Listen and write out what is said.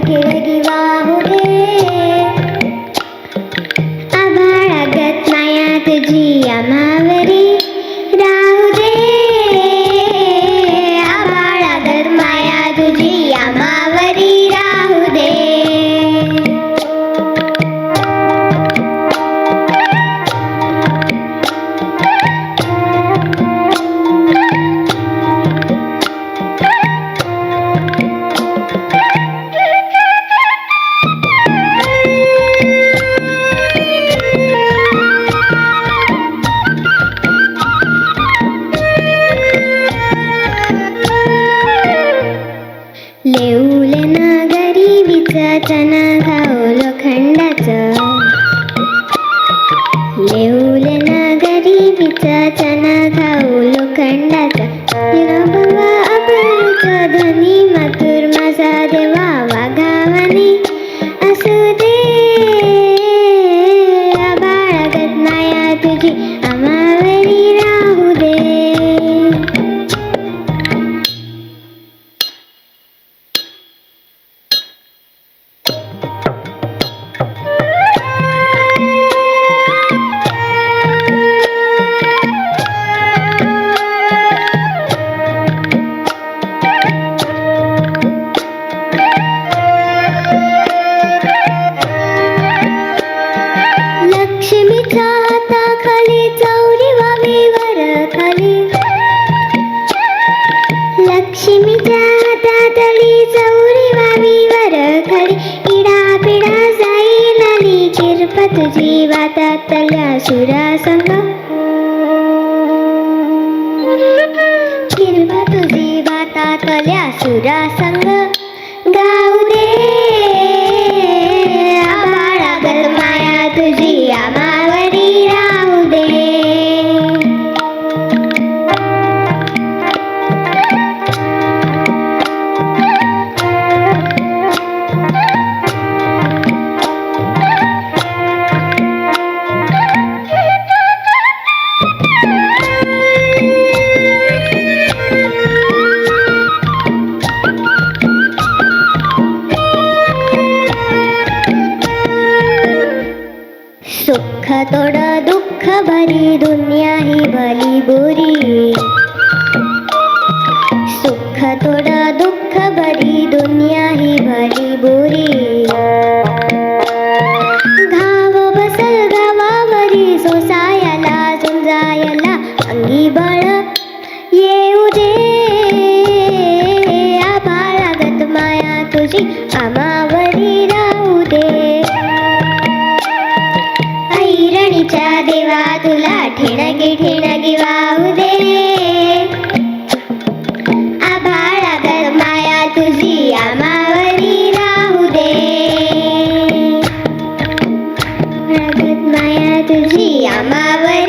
ठिणगी ठिणगी वाहू दे. आभाळागत माया तुझी आम्हावरी राहू दे. आभाळागत माया तुझी आम्हावरी राहू दे. लेऊले ना गरिबीचं चना खाऊ लोखंडाचं. लेऊले ना गरिबीचं चना खाऊ लोखंडाचं. निरभवा अबरूचं ध्वनी मातुर माझा देवा वाघावानी असू दे. आभाळागत माया तुझी आम्हावरी राहू दे. लक्ष्मीच्या हाताखाली चौरी व्हावी वर खाली. लक्ष्मीच्या हातातली चौरी व्हावी वर खाली. इडा पिडा जाईल आली किरपा तुझी वातातल्या सुरासंग. किरपा तुझी वातातल्या सुरासंग गाऊ दे. आभाळागत माया तुझी आम्हावरी राहू दे. सुख तोड दुःख भरी दुनिया ही भली बुरी. सुख तोड दुःख भरी दुनिया ही भली बुरी. घाव बसल गावावरी सोसायला झुंजायला अंगी बळ येऊ दे. आभाळागत माया तुझी आम्हावरी राहू दे. ऐरणीच्या देवा तुला ठिणगी ठिणगी वाहू दे. आभाळागत माया तुझी आम्हावरी राहू दे. आभाळागत माया तुझी आम्हावरी